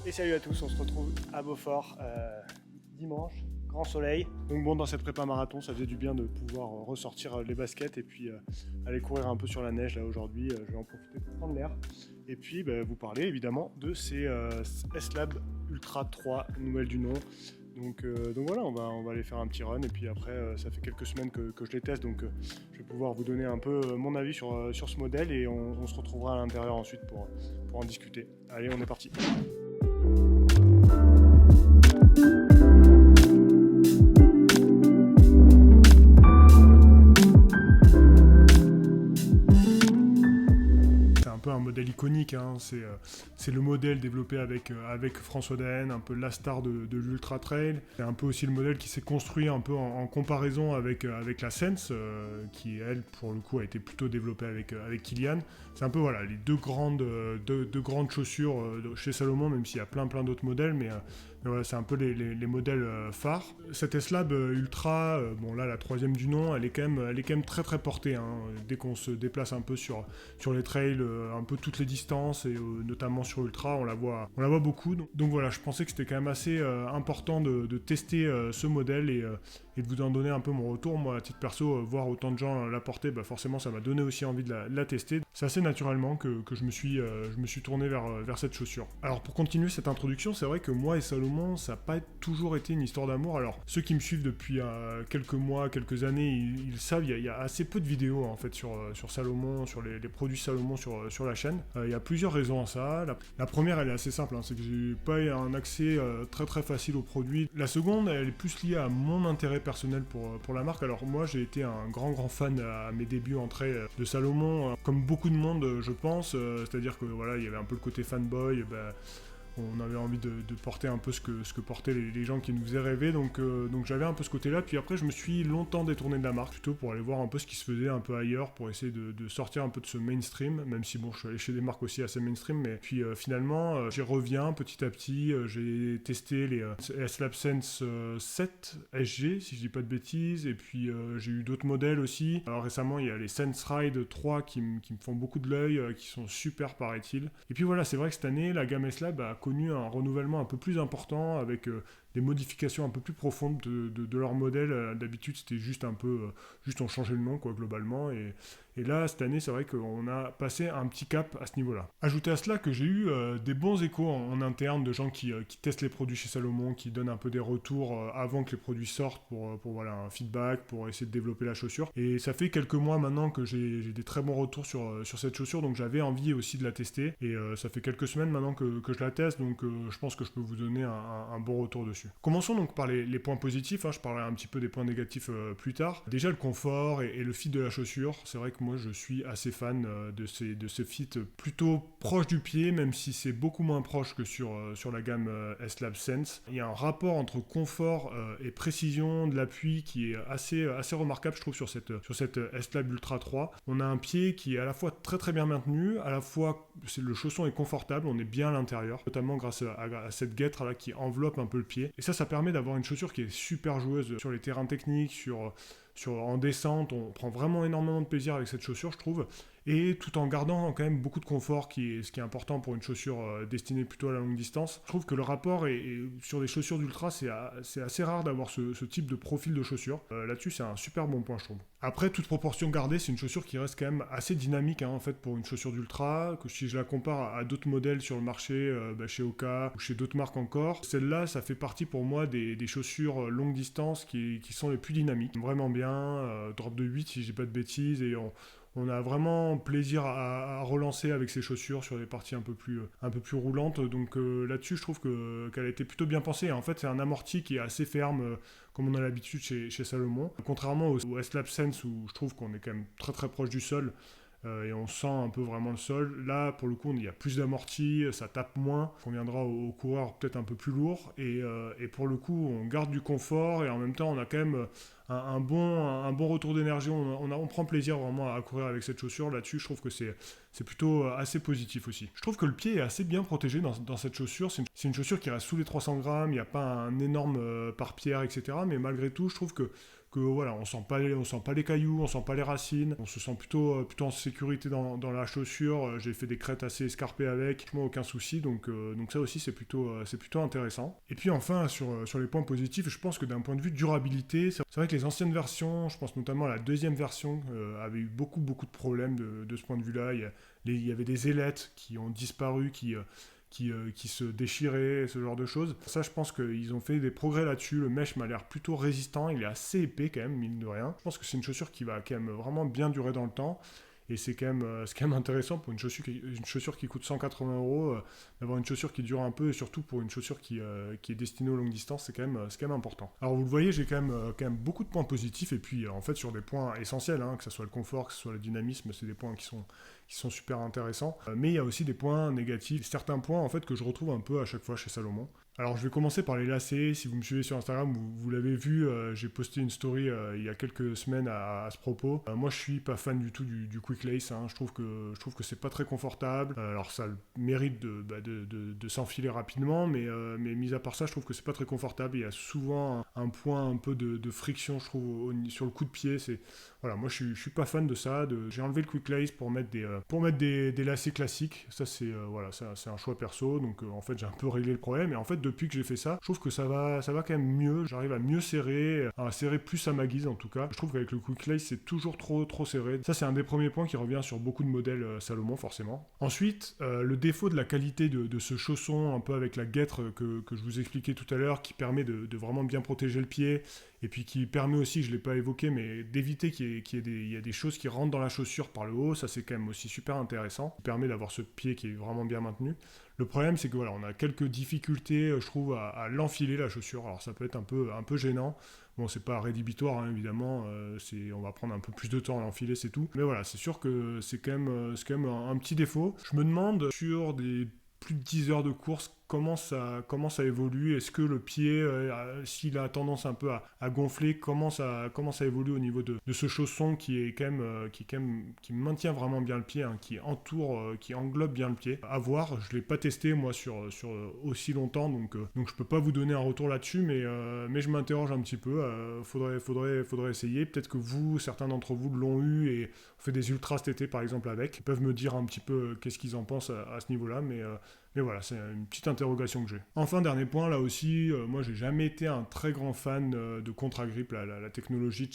Et salut à tous, on se retrouve à Beaufort dimanche, grand soleil. Donc bon, dans cette prépa marathon, ça faisait du bien de pouvoir ressortir les baskets et puis aller courir un peu sur la neige là aujourd'hui. Je vais en profiter pour prendre l'air. Et puis vous parler évidemment de ces S-Lab Ultra 3, nouvelle du nom. Donc voilà, on va aller faire un petit run et puis après ça fait quelques semaines que je les teste, donc je vais pouvoir vous donner un peu mon avis sur ce modèle et on se retrouvera à l'intérieur ensuite pour en discuter. Allez, on est parti. Un modèle iconique, hein. C'est le modèle développé avec François Daen, un peu la star de l'Ultra Trail. C'est un peu aussi le modèle qui s'est construit un peu en comparaison avec la Sense, qui elle pour le coup a été plutôt développée avec Kilian. C'est un peu voilà, les deux grandes chaussures chez Salomon, même s'il y a plein d'autres modèles, mais voilà, c'est un peu les modèles phares. Cette S-Lab Ultra, bon là la troisième du nom, elle est quand même très portée, hein. Dès qu'on se déplace un peu sur les trails, un peu toutes les distances et notamment sur Ultra, on la voit beaucoup. Donc voilà, je pensais que c'était quand même assez important de tester ce modèle et de vous en donner un peu mon retour. Moi, à titre perso, voir autant de gens la porter, forcément ça m'a donné aussi envie de la tester. C'est assez naturellement que je me suis tourné vers cette chaussure. Alors pour continuer cette introduction, c'est vrai que moi et Salomon, ça n'a pas toujours été une histoire d'amour. Alors ceux qui me suivent depuis quelques mois, quelques années, ils savent, il y a assez peu de vidéos en fait sur Salomon, sur les produits Salomon sur la chaîne. Il y a plusieurs raisons à ça. La première, elle est assez simple, hein, c'est que j'ai pas eu un accès très facile aux produits. La seconde, elle est plus liée à mon intérêt personnel pour la marque. Alors moi, j'ai été un grand fan à mes débuts en trail de Salomon, comme beaucoup de monde, je pense. C'est-à-dire que voilà, il y avait un peu le côté fanboy. On avait envie de porter un peu ce que portaient les gens qui nous faisaient rêver, donc j'avais un peu ce côté-là. Puis après, je me suis longtemps détourné de la marque, plutôt pour aller voir un peu ce qui se faisait un peu ailleurs, pour essayer de sortir un peu de ce mainstream, même si bon, je suis allé chez des marques aussi assez mainstream, mais puis finalement, j'y reviens petit à petit. J'ai testé les S-Lab Sense 7 SG, si je dis pas de bêtises, et puis j'ai eu d'autres modèles aussi. Alors récemment, il y a les Sense Ride 3 qui me font beaucoup de l'œil, qui sont super, paraît-il. Et puis voilà, c'est vrai que cette année, la gamme S-Lab a connu un renouvellement un peu plus important avec des modifications un peu plus profondes de leur modèle. D'habitude, c'était juste on changeait le nom quoi, globalement, et là, cette année, c'est vrai qu'on a passé un petit cap à ce niveau-là. Ajoutez à cela que j'ai eu des bons échos en interne de gens qui testent les produits chez Salomon, qui donnent un peu des retours avant que les produits sortent pour voilà, un feedback, pour essayer de développer la chaussure. Et ça fait quelques mois maintenant que j'ai des très bons retours sur cette chaussure, donc j'avais envie aussi de la tester. Et ça fait quelques semaines maintenant que je la teste, donc je pense que je peux vous donner un bon retour dessus. Commençons donc par les points positifs, hein. Je parlerai un petit peu des points négatifs plus tard. Déjà le confort et le fit de la chaussure. C'est vrai que moi je suis assez fan de ce fit plutôt proche du pied, même si c'est beaucoup moins proche que sur la gamme S-Lab Sense. Il y a un rapport entre confort et précision de l'appui qui est assez remarquable, je trouve, sur cette S-Lab Ultra 3. On a un pied qui est à la fois très bien maintenu, à la fois le chausson est confortable, on est bien à l'intérieur, notamment grâce à cette guêtre là qui enveloppe un peu le pied. Et ça permet d'avoir une chaussure qui est super joueuse sur les terrains techniques, en descente. On prend vraiment énormément de plaisir avec cette chaussure, je trouve, et tout en gardant quand même beaucoup de confort, ce qui est important pour une chaussure destinée plutôt à la longue distance. Je trouve que le rapport sur des chaussures d'ultra, c'est assez rare d'avoir ce type de profil de chaussure. Là-dessus, c'est un super bon point, je trouve. Après, toute proportion gardée, c'est une chaussure qui reste quand même assez dynamique, hein, en fait, pour une chaussure d'ultra, que si je la compare à d'autres modèles sur le marché, chez Oka ou chez d'autres marques encore, celle-là, ça fait partie pour moi des chaussures longue distance qui sont les plus dynamiques. Vraiment bien, drop de 8 si je dis pas de bêtises, et on a vraiment plaisir à relancer avec ces chaussures sur des parties un peu plus roulantes. Donc là-dessus, je trouve qu'elle a été plutôt bien pensée. En fait, c'est un amorti qui est assez ferme, comme on a l'habitude chez Salomon. Contrairement au S-Lab Sense, où je trouve qu'on est quand même très proche du sol, et on sent un peu vraiment le sol. Là, pour le coup, il y a plus d'amorti, ça tape moins, conviendra aux coureurs peut-être un peu plus lourds, et pour le coup, on garde du confort, et en même temps, on a quand même un bon retour d'énergie. On prend plaisir vraiment à courir avec cette chaussure. Là-dessus, je trouve que c'est plutôt assez positif aussi. Je trouve que le pied est assez bien protégé dans cette chaussure. C'est une chaussure qui reste sous les 300 grammes, il n'y a pas un énorme pare-pierre, etc. Mais malgré tout, je trouve que que voilà, on sent pas les cailloux, on sent pas les racines, on se sent plutôt en sécurité dans la chaussure. J'ai fait des crêtes assez escarpées avec, franchement aucun souci, donc ça aussi c'est plutôt intéressant. Et puis enfin sur les points positifs, je pense que d'un point de vue durabilité, c'est vrai que les anciennes versions, je pense notamment à la deuxième version, avait eu beaucoup de problèmes de ce point de vue-là. Il y avait des ailettes qui ont disparu, qui se déchiraient, ce genre de choses. Ça, je pense qu'ils ont fait des progrès là-dessus. Le mesh m'a l'air plutôt résistant, il est assez épais quand même, mine de rien. Je pense que c'est une chaussure qui va quand même vraiment bien durer dans le temps. Et c'est quand même intéressant pour une chaussure qui coûte 180 euros, d'avoir une chaussure qui dure un peu, et surtout pour une chaussure qui est destinée aux longues distances, c'est quand même important. Alors vous le voyez, j'ai quand même beaucoup de points positifs, et puis en fait sur des points essentiels, que ce soit le confort, que ce soit le dynamisme, c'est des points qui sont super intéressants. Mais il y a aussi des points négatifs, certains points en fait que je retrouve un peu à chaque fois chez Salomon. Alors je vais commencer par les lacets. Si vous me suivez sur Instagram, vous l'avez vu, j'ai posté une story il y a quelques semaines à ce propos. Moi je suis pas fan du tout du quick lace, je trouve que c'est pas très confortable. Alors ça a le mérite de s'enfiler rapidement, mais mis à part ça, je trouve que c'est pas très confortable. Il y a souvent un point un peu de friction, je trouve, sur le coup de pied. Voilà, moi je suis pas fan de ça. J'ai enlevé le quick lace pour mettre des lacets classiques. Ça c'est un choix perso, donc en fait j'ai un peu réglé le problème. Et en fait depuis que j'ai fait ça, je trouve que ça va quand même mieux. J'arrive à mieux serrer, à serrer plus à ma guise en tout cas. Je trouve qu'avec le quick lace c'est toujours trop serré. Ça c'est un des premiers points qui revient sur beaucoup de modèles Salomon forcément. Ensuite, le défaut de la qualité de ce chausson un peu avec la guêtre que je vous expliquais tout à l'heure, qui permet de vraiment bien protéger le pied, et puis qui permet aussi, je ne l'ai pas évoqué, mais d'éviter qu'il y ait des choses qui rentrent dans la chaussure par le haut. Ça c'est quand même aussi super intéressant. Ça permet d'avoir ce pied qui est vraiment bien maintenu. Le problème c'est que voilà, on a quelques difficultés, je trouve, à l'enfiler la chaussure. Alors ça peut être un peu gênant. Bon, c'est pas rédhibitoire, évidemment, on va prendre un peu plus de temps à l'enfiler, c'est tout. Mais voilà, c'est sûr que c'est quand même un petit défaut. Je me demande, sur des plus de 10 heures de course, comment ça évolue. Est-ce que le pied, s'il a tendance un peu à gonfler, comment ça évolue au niveau de ce chausson qui maintient vraiment bien le pied, qui englobe bien le pied. À voir, je l'ai pas testé moi sur aussi longtemps, donc je peux pas vous donner un retour là-dessus, mais je m'interroge un petit peu. Faudrait essayer. Peut-être que certains d'entre vous l'ont eu et ont fait des ultras cet été par exemple avec. Ils peuvent me dire un petit peu qu'est-ce qu'ils en pensent à ce niveau-là, mais voilà, c'est une petite interrogation que j'ai. Enfin, dernier point, là aussi, moi j'ai jamais été un très grand fan de contre-agrippe, la technologie de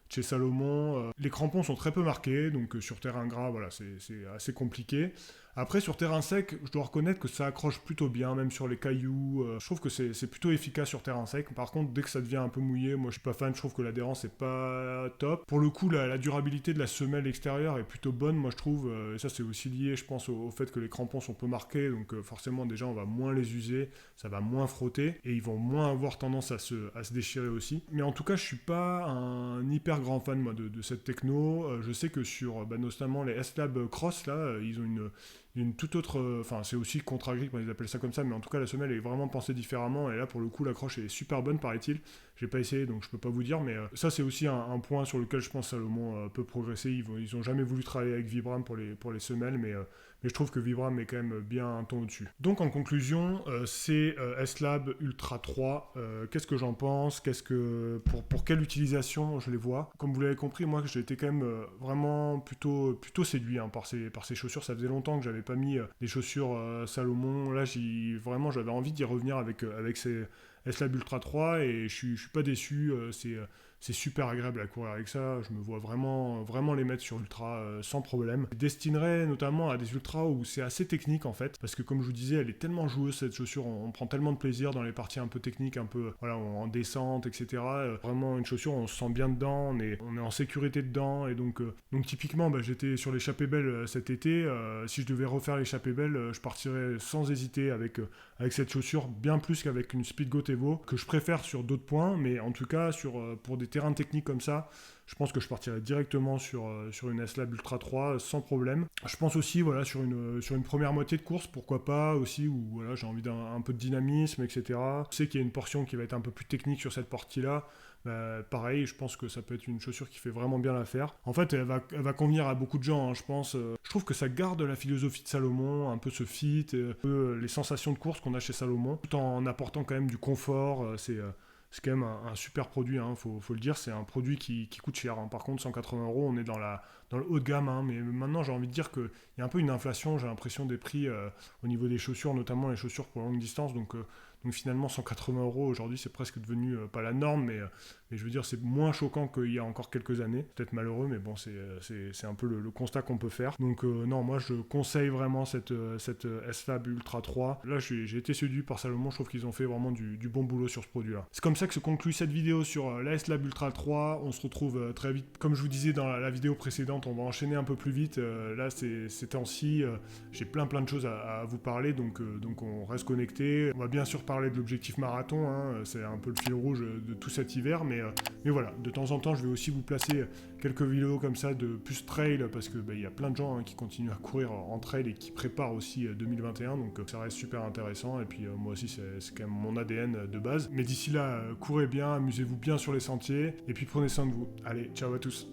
chez Salomon. Les crampons sont très peu marqués, donc sur terrain gras, voilà, c'est assez compliqué. Après, sur terrain sec, je dois reconnaître que ça accroche plutôt bien, même sur les cailloux. Je trouve que c'est plutôt efficace sur terrain sec. Par contre, dès que ça devient un peu mouillé, moi je suis pas fan, je trouve que l'adhérence est pas top. Pour le coup, la durabilité de la semelle extérieure est plutôt bonne, moi je trouve. Et ça, c'est aussi lié, je pense, au fait que les crampons sont peu marqués. Donc forcément, déjà, on va moins les user, ça va moins frotter, et ils vont moins avoir tendance à se déchirer aussi. Mais en tout cas, je suis pas un hyper grand fan, moi, de cette techno. Je sais que sur notamment les S-Lab Cross, là, ils ont une toute autre... Enfin, c'est aussi contre-agrippe, ils appellent ça comme ça, mais en tout cas, la semelle est vraiment pensée différemment, et là, pour le coup, l'accroche est super bonne, paraît-il. J'ai pas essayé, donc je peux pas vous dire, mais ça, c'est aussi un point sur lequel je pense Salomon peut progresser. Ils ont jamais voulu travailler avec Vibram pour les semelles, mais je trouve que Vibram est quand même bien un ton au-dessus. Donc, en conclusion, c'est S-Lab Ultra 3. Qu'est-ce que j'en pense? Pour quelle utilisation je les vois? Comme vous l'avez compris, moi, j'ai été quand même vraiment plutôt séduit par ces chaussures. Ça faisait longtemps que j'avais pas mis des chaussures Salomon. Là, j'avais envie d'y revenir avec ces S-Lab Ultra 3, et je suis pas déçu. C'est super agréable à courir avec ça. Je me vois vraiment les mettre sur Ultra sans problème. Je destinerais notamment à des Ultras où c'est assez technique en fait, parce que comme je vous disais, elle est tellement joueuse cette chaussure. On prend tellement de plaisir dans les parties un peu techniques, un peu voilà, en descente, etc. Vraiment une chaussure, on se sent bien dedans, on est en sécurité dedans, et donc typiquement, j'étais sur l'échappée belle cet été. Si je devais refaire l'échappée belle, je partirais sans hésiter avec cette chaussure, bien plus qu'avec une Speedgoat Evo, que je préfère sur d'autres points, mais en tout cas pour des terrains techniques comme ça, je pense que je partirais directement sur une S-Lab Ultra 3 sans problème. Je pense aussi voilà, sur une première moitié de course, pourquoi pas aussi, où voilà, j'ai envie d'un peu de dynamisme, etc. Je sais qu'il y a une portion qui va être un peu plus technique sur cette partie-là. Pareil, je pense que ça peut être une chaussure qui fait vraiment bien l'affaire. En fait, elle va convenir à beaucoup de gens, je pense. Je trouve que ça garde la philosophie de Salomon, un peu ce fit, un peu les sensations de course qu'on a chez Salomon, tout en apportant quand même du confort. c'est quand même un super produit, hein, faut le dire, c'est un produit qui coûte cher, hein. Par contre, 180 euros, on est dans le haut de gamme, hein, mais maintenant, j'ai envie de dire qu'il y a un peu une inflation, j'ai l'impression, des prix au niveau des chaussures, notamment les chaussures pour longue distance, donc finalement, 180 euros aujourd'hui, c'est presque devenu pas la norme, mais je veux dire, c'est moins choquant qu'il y a encore quelques années. Peut-être malheureux, mais bon, c'est un peu le constat qu'on peut faire. Donc non, moi je conseille vraiment cette S-Lab Ultra 3. Là, j'ai été séduit par Salomon, je trouve qu'ils ont fait vraiment du bon boulot sur ce produit-là. C'est comme ça que se conclut cette vidéo sur la S-Lab Ultra 3. On se retrouve très vite. Comme je vous disais dans la vidéo précédente, on va enchaîner un peu plus vite. Là, ces temps-ci, j'ai plein de choses à vous parler, donc on reste connecté. On va bien sûr parler de l'objectif marathon, hein, c'est un peu le fil rouge de tout cet hiver, mais voilà, de temps en temps, je vais aussi vous placer quelques vidéos comme ça de plus trail, parce que y a plein de gens, hein, qui continuent à courir en trail et qui préparent aussi 2021, donc ça reste super intéressant, et puis moi aussi, c'est quand même mon ADN de base. Mais d'ici là, courez bien, amusez-vous bien sur les sentiers, et puis prenez soin de vous. Allez, ciao à tous.